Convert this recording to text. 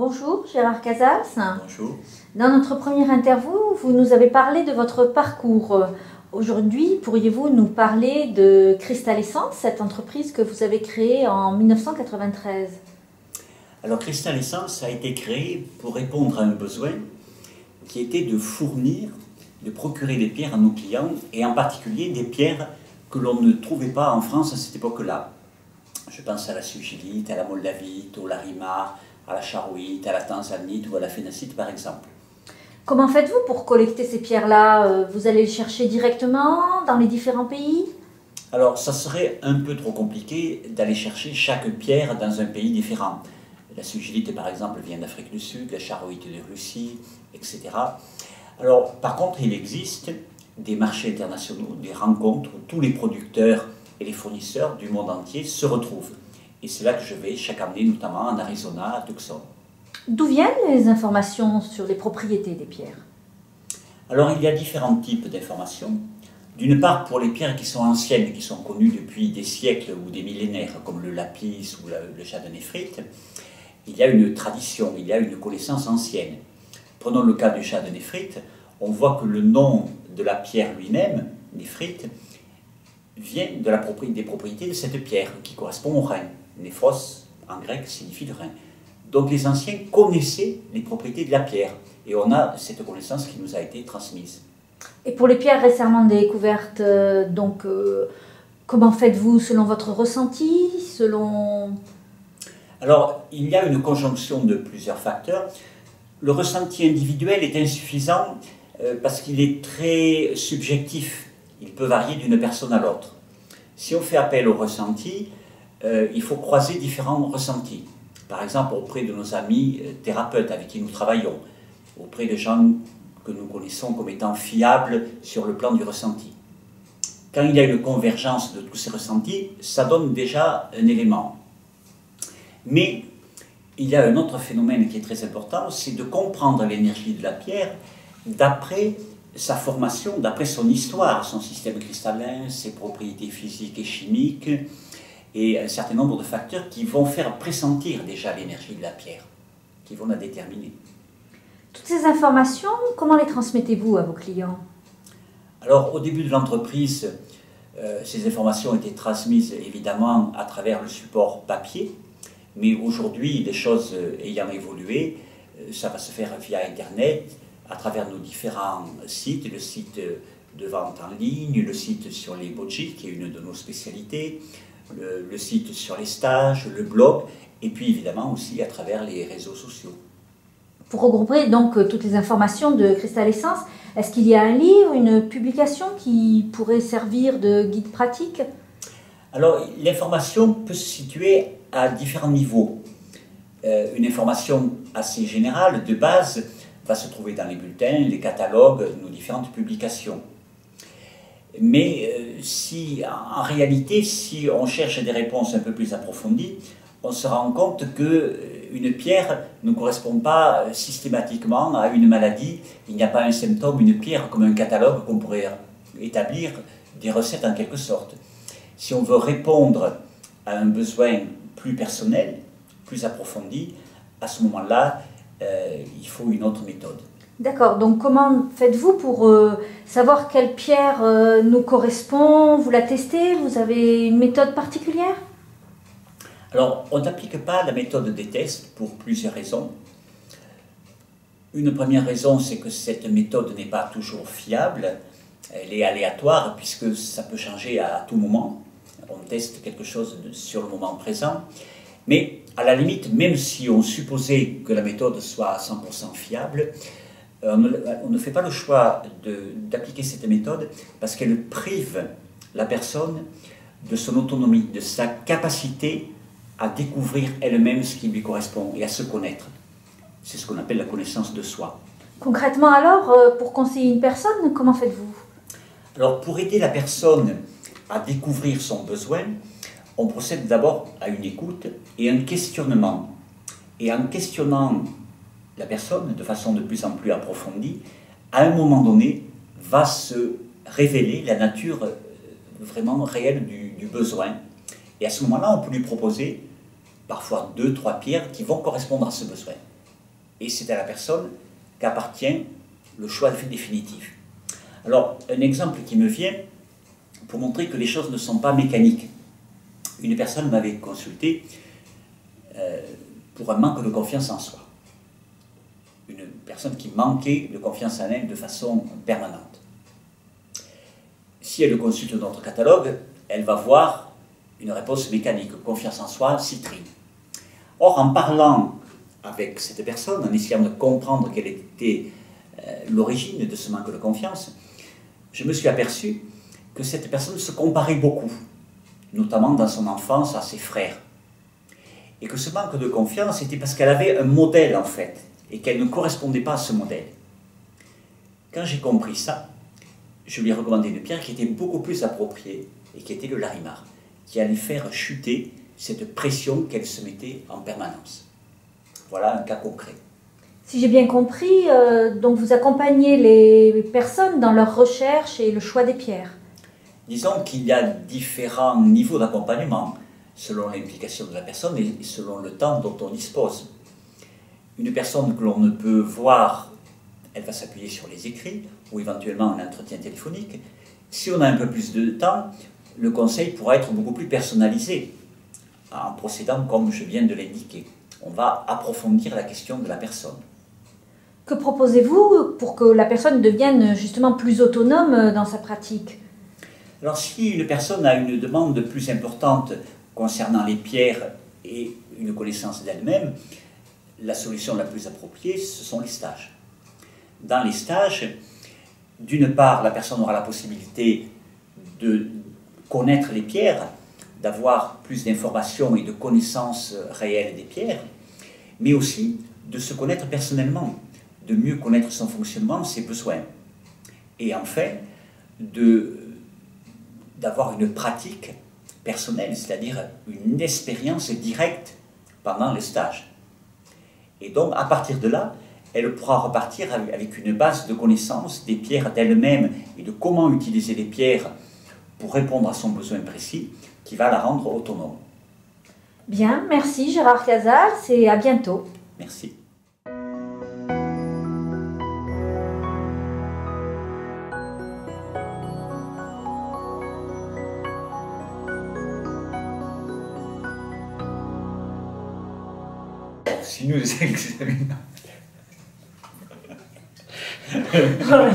Bonjour Gérard Casas. Bonjour. Dans notre première interview, vous nous avez parlé de votre parcours. Aujourd'hui, pourriez-vous nous parler de Cristal Essence, cette entreprise que vous avez créée en 1993? Alors Cristal Essence a été créé pour répondre à un besoin qui était de fournir, de procurer des pierres à nos clients et en particulier des pierres que l'on ne trouvait pas en France à cette époque-là. Je pense à la sugilite, à la moldavite, au larimar, à la charouite, à la tanzanite ou à la phénacite par exemple. Comment faites-vous pour collecter ces pierres-là? Vous allez les chercher directement dans les différents pays? Alors ça serait un peu trop compliqué d'aller chercher chaque pierre dans un pays différent. La sugilite par exemple vient d'Afrique du Sud, la charouite de Russie, etc. Alors par contre il existe des marchés internationaux, des rencontres où tous les producteurs et les fournisseurs du monde entier se retrouvent. Et c'est là que je vais chaque année, notamment en Arizona, à Tucson. D'où viennent les informations sur les propriétés des pierres? Alors il y a différents types d'informations. D'une part pour les pierres qui sont anciennes, qui sont connues depuis des siècles ou des millénaires, comme le lapis ou le chardonnay-frite, il y a une tradition, il y a une connaissance ancienne. Prenons le cas du chardonnay-frite, on voit que le nom de la pierre lui-même, néphrite, vient de des propriétés de cette pierre qui correspond au rein. Néphros, en grec, signifie le rein. Donc les anciens connaissaient les propriétés de la pierre et on a cette connaissance qui nous a été transmise. Et pour les pierres récemment découvertes, comment faites-vous selon votre ressenti, Alors, il y a une conjonction de plusieurs facteurs. Le ressenti individuel est insuffisant parce qu'il est très subjectif. Il peut varier d'une personne à l'autre. Si on fait appel au ressenti, il faut croiser différents ressentis. Par exemple, auprès de nos amis thérapeutes avec qui nous travaillons, auprès de gens que nous connaissons comme étant fiables sur le plan du ressenti. Quand il y a une convergence de tous ces ressentis, ça donne déjà un élément. Mais il y a un autre phénomène qui est très important, c'est de comprendre l'énergie de la pierre d'après sa formation, d'après son histoire, son système cristallin, ses propriétés physiques et chimiques, et un certain nombre de facteurs qui vont faire pressentir déjà l'énergie de la pierre, qui vont la déterminer. Toutes ces informations, comment les transmettez-vous à vos clients? Alors, au début de l'entreprise, ces informations ont été transmises évidemment à travers le support papier, mais aujourd'hui, les choses ayant évolué, ça va se faire via Internet, à travers nos différents sites, le site de vente en ligne, le site sur les boji, qui est une de nos spécialités, le site sur les stages, le blog, et puis évidemment aussi à travers les réseaux sociaux. Pour regrouper donc toutes les informations de Cristal Essence, est-ce qu'il y a un livre, une publication qui pourrait servir de guide pratique? Alors, l'information peut se situer à différents niveaux. Une information assez générale, de base, va se trouver dans les bulletins, les catalogues, nos différentes publications. Mais en réalité, si on cherche des réponses un peu plus approfondies, on se rend compte qu'une pierre ne correspond pas systématiquement à une maladie. Il n'y a pas un symptôme, une pierre comme un catalogue qu'on pourrait établir des recettes en quelque sorte. Si on veut répondre à un besoin plus personnel, plus approfondi, à ce moment-là, il faut une autre méthode. D'accord, donc comment faites-vous pour savoir quelle pierre nous correspond? Vous la testez? Vous avez une méthode particulière? Alors, on n'applique pas la méthode des tests pour plusieurs raisons. Une première raison, c'est que cette méthode n'est pas toujours fiable. Elle est aléatoire puisque ça peut changer à tout moment. On teste quelque chose sur le moment présent. Mais à la limite, même si on supposait que la méthode soit à 100% fiable, on ne fait pas le choix d'appliquer cette méthode parce qu'elle prive la personne de son autonomie, de sa capacité à découvrir elle-même ce qui lui correspond et à se connaître. C'est ce qu'on appelle la connaissance de soi. Concrètement alors, pour conseiller une personne, comment faites-vous? Alors pour aider la personne à découvrir son besoin, on procède d'abord à une écoute et un questionnement. Et en questionnant la personne de façon de plus en plus approfondie, à un moment donné, va se révéler la nature vraiment réelle du besoin. Et à ce moment-là, on peut lui proposer parfois 2, 3 pierres qui vont correspondre à ce besoin. et c'est à la personne qu'appartient le choix définitif. Alors, un exemple qui me vient pour montrer que les choses ne sont pas mécaniques. Une personne m'avait consulté pour un manque de confiance en soi. Une personne qui manquait de confiance en elle de façon permanente. Si elle consulte notre catalogue, elle va voir une réponse mécanique, confiance en soi, citrine. Or, en parlant avec cette personne, en essayant de comprendre quelle était l'origine de ce manque de confiance, je me suis aperçu que cette personne se comparait beaucoup, notamment dans son enfance à ses frères. Et que ce manque de confiance était parce qu'elle avait un modèle en fait, et qu'elle ne correspondait pas à ce modèle. Quand j'ai compris ça, je lui ai recommandé une pierre qui était beaucoup plus appropriée, et qui était le larimar, qui allait faire chuter cette pression qu'elle se mettait en permanence. Voilà un cas concret. Si j'ai bien compris, donc vous accompagnez les personnes dans leur recherche et le choix des pierres. Disons qu'il y a différents niveaux d'accompagnement, selon l'implication de la personne et selon le temps dont on dispose. Une personne que l'on ne peut voir, elle va s'appuyer sur les écrits ou éventuellement un entretien téléphonique. Si on a un peu plus de temps, le conseil pourra être beaucoup plus personnalisé, en procédant comme je viens de l'indiquer. On va approfondir la question de la personne. Que proposez-vous pour que la personne devienne justement plus autonome dans sa pratique? Alors si une personne a une demande plus importante concernant les pierres et une connaissance d'elle-même, la solution la plus appropriée, ce sont les stages. Dans les stages, d'une part, la personne aura la possibilité de connaître les pierres, d'avoir plus d'informations et de connaissances réelles des pierres, mais aussi de se connaître personnellement, de mieux connaître son fonctionnement, ses besoins. Et enfin, d'avoir une pratique personnelle, c'est-à-dire une expérience directe pendant le stage. Et donc, à partir de là, elle pourra repartir avec une base de connaissances des pierres d'elle-même et de comment utiliser les pierres pour répondre à son besoin précis, qui va la rendre autonome. Bien, merci Gérard Casals et à bientôt. Merci. Si nous examinons... Oh,